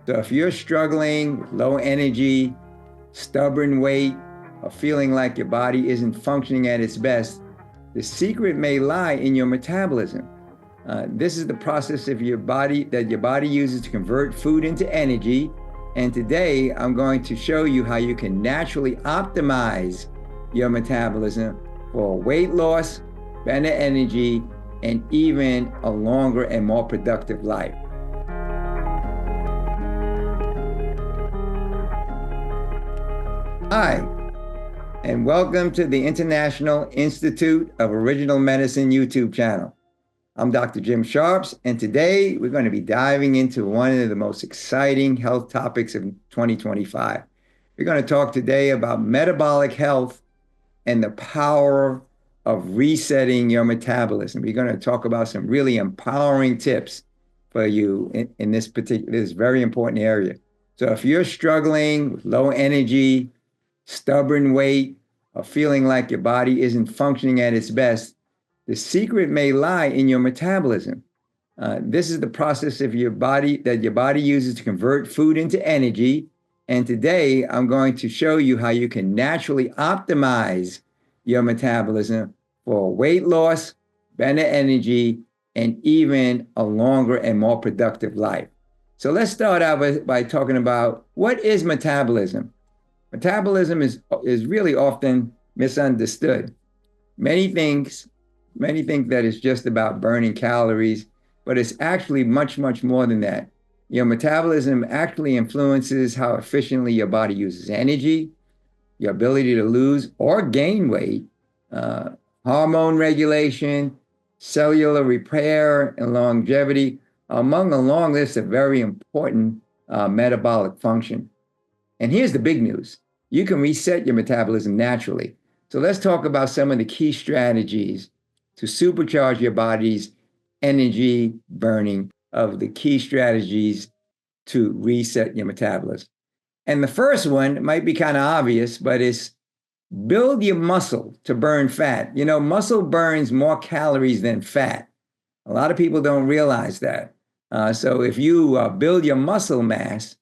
So if you're struggling with low energy, stubborn weight, or feeling like your body isn't functioning at its best, the secret may lie in your metabolism. This is the process of your body that your body uses to convert food into energy. And today I'm going to show you how you can naturally optimize your metabolism for weight loss, better energy, and even a longer and more productive life. Hi, and welcome to the International Institute of Original Medicine YouTube channel. I'm Dr. Jim Sharps, and today we're going to be diving into one of the most exciting health topics of 2025. We're going to talk today about metabolic health and the power of resetting your metabolism. We're going to talk about some really empowering tips for you in this very important area. So if you're struggling with low energy, stubborn weight, or feeling like your body isn't functioning at its best, the secret may lie in your metabolism. This is the process of your body that your body uses to convert food into energy. And today I'm going to show you how you can naturally optimize your metabolism for weight loss, better energy, and even a longer and more productive life. So let's start out by talking about what is metabolism. Metabolism is really often misunderstood. Many think that it's just about burning calories, but it's actually much, much more than that. Your metabolism actually influences how efficiently your body uses energy, your ability to lose or gain weight, hormone regulation, cellular repair, and longevity, among a long list of very important metabolic function. And here's the big news. You can reset your metabolism naturally. So let's talk about some of the key strategies to supercharge your body's energy burning, of the key strategies to reset your metabolism. And the first one might be kind of obvious, but it's build your muscle to burn fat. You know, muscle burns more calories than fat. A lot of people don't realize that. So if you build your muscle mass,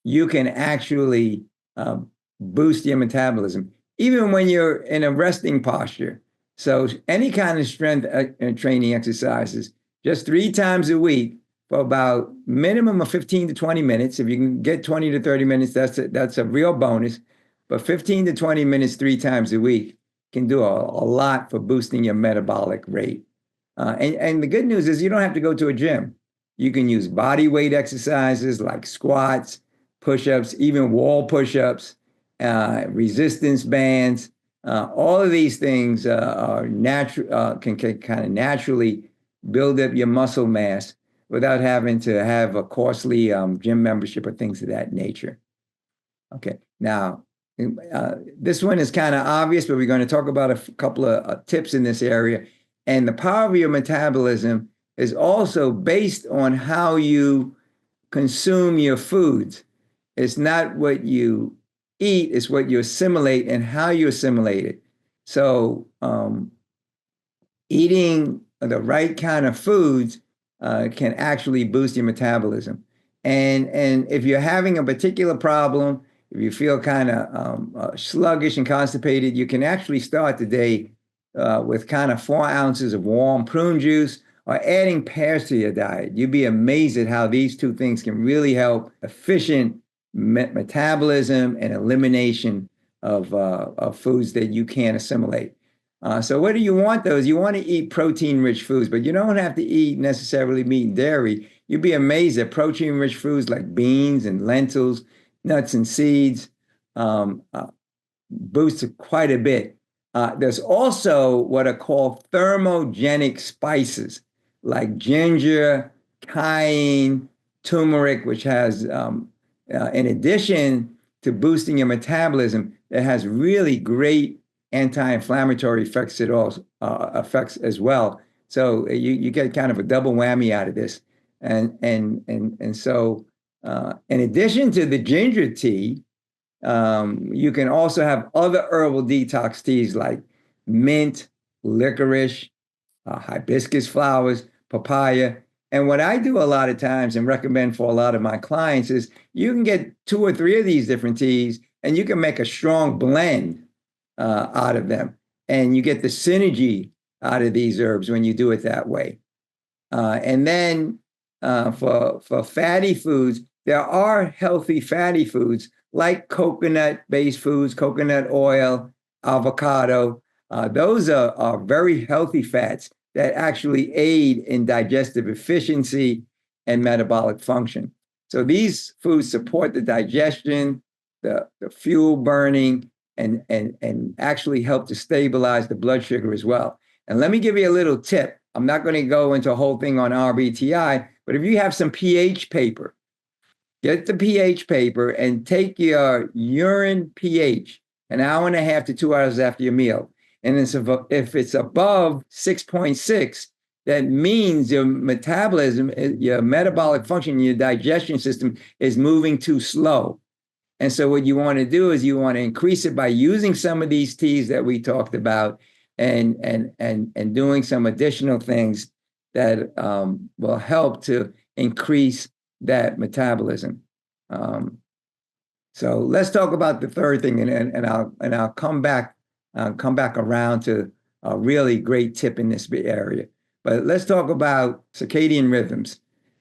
you can actually boost your metabolism, even when you're in a resting posture. So any kind of strength training exercises, just 3 times a week for about minimum of 15 to 20 minutes. If you can get 20 to 30 minutes, that's a real bonus. But 15 to 20 minutes 3 times a week can do a lot for boosting your metabolic rate. And the good news is you don't have to go to a gym. You can use body weight exercises like squats, push-ups, even wall push-ups, resistance bands. All of these things are natural, can kind of naturally build up your muscle mass without having to have a costly gym membership or things of that nature. Okay, now this one is kind of obvious, but we're going to talk about a couple of tips in this area. And the power of your metabolism is also based on how you consume your foods. It's not what you eat, it's what you assimilate and how you assimilate it. So eating the right kind of foods can actually boost your metabolism. And if you're having a particular problem, if you feel kind of sluggish and constipated, you can actually start the day with kind of 4 ounces of warm prune juice or adding pears to your diet. You'd be amazed at how these 2 things can really help efficient metabolism and elimination of foods that you can't assimilate. So what do you want those? You want to eat protein-rich foods, but you don't have to eat necessarily meat and dairy. You'd be amazed at protein-rich foods like beans and lentils, nuts and seeds, boosts quite a bit. There's also what are called thermogenic spices like ginger, cayenne, turmeric, which has in addition to boosting your metabolism, it has really great anti-inflammatory effects effects as well. So you get kind of a double whammy out of this. And so in addition to the ginger tea, you can also have other herbal detox teas like mint, licorice, hibiscus flowers, papaya, And what I do a lot of times and recommend for a lot of my clients is you can get 2 or 3 of these different teas and you can make a strong blend out of them. And you get the synergy out of these herbs when you do it that way. And then for fatty foods, there are healthy fatty foods like coconut-based foods, coconut oil, avocado. Those are very healthy fats that actually aid in digestive efficiency and metabolic function. So these foods support the digestion, the fuel burning, and actually help to stabilize the blood sugar as well. And let me give you a little tip. I'm not going to go into a whole thing on RBTI, but if you have some pH paper, get the pH paper and take your urine pH an hour and a half to 2 hours after your meal. And if it's above 6.6, that means your metabolism, your metabolic function, your digestion system is moving too slow. And so what you want to do is you want to increase it by using some of these teas that we talked about and doing some additional things that will help to increase that metabolism. So let's talk about the third thing, and I'll come back around to a really great tip in this area. But let's talk about circadian rhythms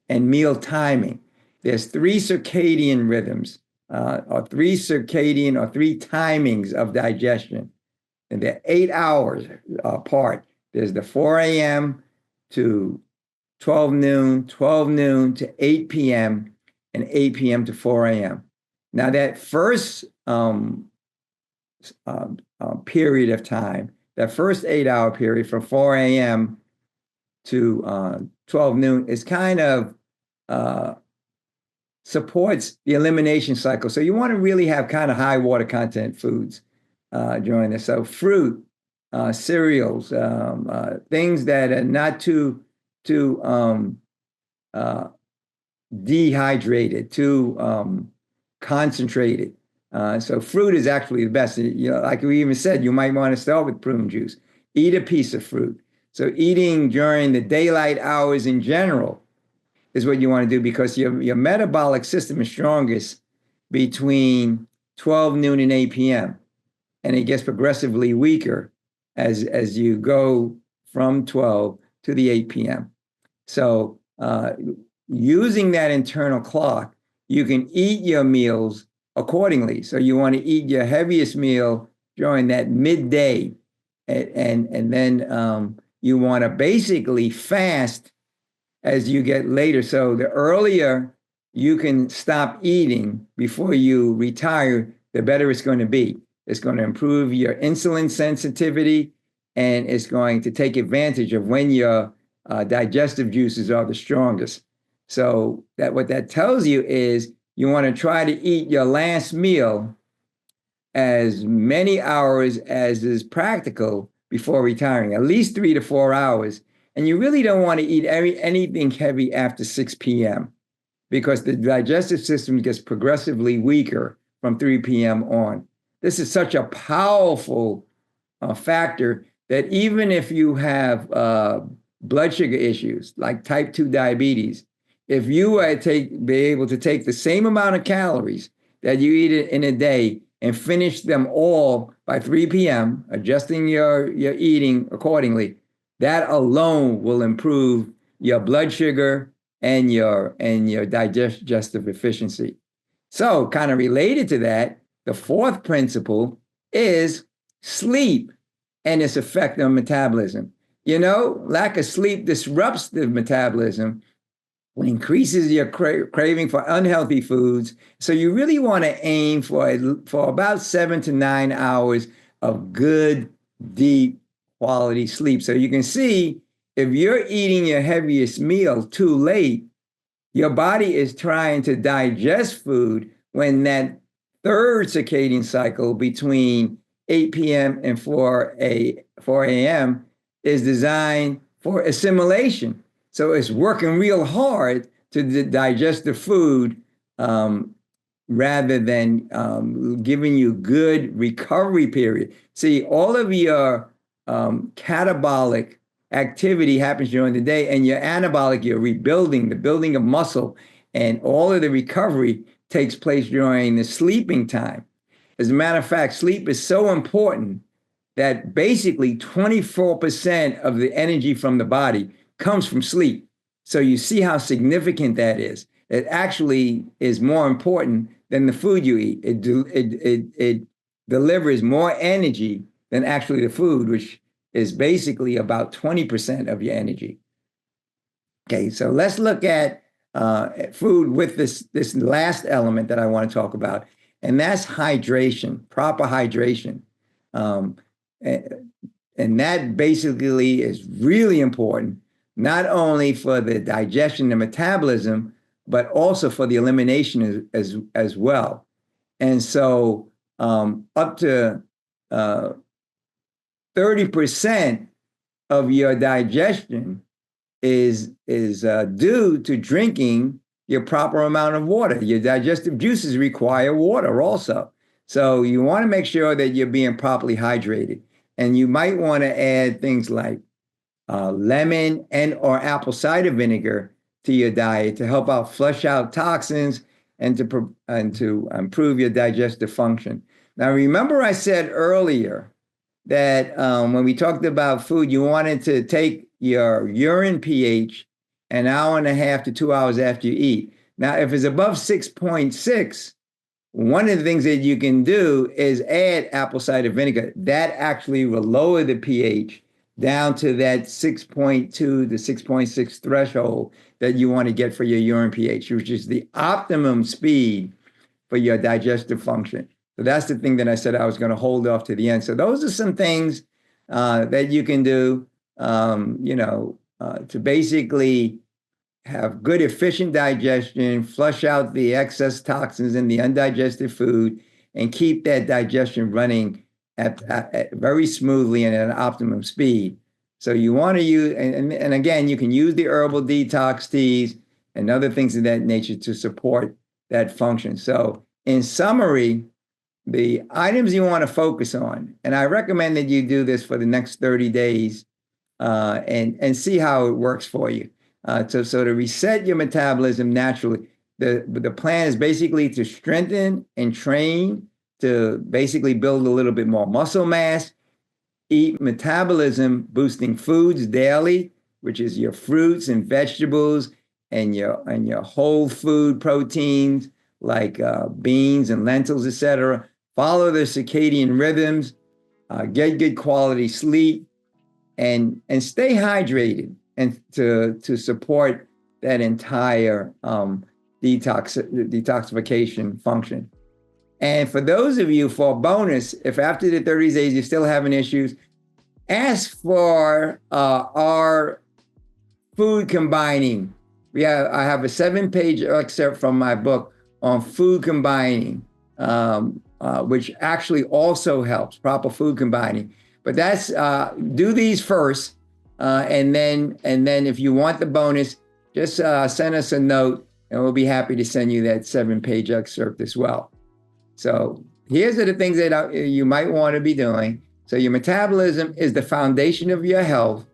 and meal timing. There's 3 circadian rhythms, or 3 timings of digestion. And they're 8 hours apart. There's the 4 a.m. to 12 noon to 8 p.m., and 8 p.m. to 4 a.m. Now, that first period of time, that first 8-hour period from 4 a.m. to 12 noon is kind of supports the elimination cycle. So you want to really have kind of high water content foods during this. So fruit, cereals, things that are not too dehydrated, too concentrated. So fruit is actually the best. Like we even said, you might want to start with prune juice. Eat a piece of fruit. So eating during the daylight hours in general is what you want to do, because your metabolic system is strongest between 12 noon and 8 p.m. And it gets progressively weaker as you go from 12 to the 8 p.m. So using that internal clock, you can eat your meals accordingly. So you want to eat your heaviest meal during that midday, and then you want to basically fast as you get later. So the earlier you can stop eating before you retire, the better it's going to be. It's going to improve your insulin sensitivity, and it's going to take advantage of when your digestive juices are the strongest. So what that tells you is you want to try to eat your last meal as many hours as is practical before retiring, at least 3 to 4 hours. And you really don't want to eat anything heavy after 6 p.m. because the digestive system gets progressively weaker from 3 p.m. on. This is such a powerful factor that even if you have blood sugar issues like type 2 diabetes, if you were to be able to take the same amount of calories that you eat in a day and finish them all by 3 p.m., adjusting your eating accordingly, that alone will improve your blood sugar and your digestive efficiency. So kind of related to that, the fourth principle is sleep and its effect on metabolism. Lack of sleep disrupts the metabolism, increases your craving for unhealthy foods. So you really want to aim for about 7 to 9 hours of good, deep, quality sleep. So you can see if you're eating your heaviest meal too late, your body is trying to digest food when that third circadian cycle between 8 p.m. and 4 a.m. is designed for assimilation. So it's working real hard to digest the food rather than giving you good recovery period. See, all of your catabolic activity happens during the day, and you're anabolic, you're rebuilding, the building of muscle, and all of the recovery takes place during the sleeping time. As a matter of fact, sleep is so important that basically 24% of the energy from the body comes from sleep. So you see how significant that is. It actually is more important than the food you eat. It delivers more energy than actually the food, which is basically about 20% of your energy. Okay, so let's look at food with this last element that I want to talk about, and that's hydration, proper hydration. And that basically is really important, not only for the digestion and metabolism, but also for the elimination as well. And so up to 30% of your digestion is due to drinking your proper amount of water. Your digestive juices require water also. So you want to make sure that you're being properly hydrated. And you might want to add things like lemon and or apple cider vinegar to your diet to help out flush out toxins and to improve your digestive function. Now, remember I said earlier that when we talked about food, you wanted to take your urine pH an hour and a half to 2 hours after you eat. Now, if it's above 6.6, one of the things that you can do is add apple cider vinegar. That actually will lower the pH down to that 6.2 to 6.6 threshold that you want to get for your urine pH, which is the optimum speed for your digestive function. So that's the thing that I said I was going to hold off to the end. So those are some things that you can do, to basically have good, efficient digestion, flush out the excess toxins in the undigested food, and keep that digestion running at very smoothly and at an optimum speed. So you want to use, and again, you can use the herbal detox teas and other things of that nature to support that function. So in summary, the items you want to focus on, and I recommend that you do this for the next 30 days and see how it works for you. So to reset your metabolism naturally, the plan is basically to strengthen and train to basically build a little bit more muscle mass, eat metabolism boosting foods daily, which is your fruits and vegetables and your whole food proteins like beans and lentils, etc. Follow the circadian rhythms, get good quality sleep, and stay hydrated, and to support that entire detoxification function. And for those of you, for a bonus, if after the 30 days you're still having issues, ask for our food combining. I have a 7-page excerpt from my book on food combining, which actually also helps, proper food combining. But that's do these first, and then if you want the bonus, just send us a note, and we'll be happy to send you that 7-page excerpt as well. So here's the things that you might want to be doing. So your metabolism is the foundation of your health,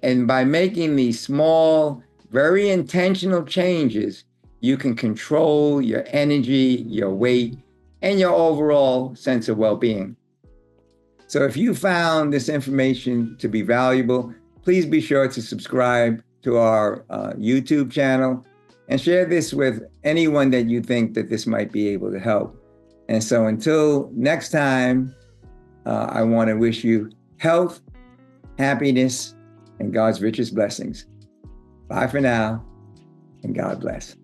and by making these small, very intentional changes, you can control your energy, your weight, and your overall sense of well-being. So if you found this information to be valuable, please be sure to subscribe to our YouTube channel and share this with anyone that you think that this might be able to help. And so until next time, I want to wish you health, happiness, and God's richest blessings. Bye for now, and God bless.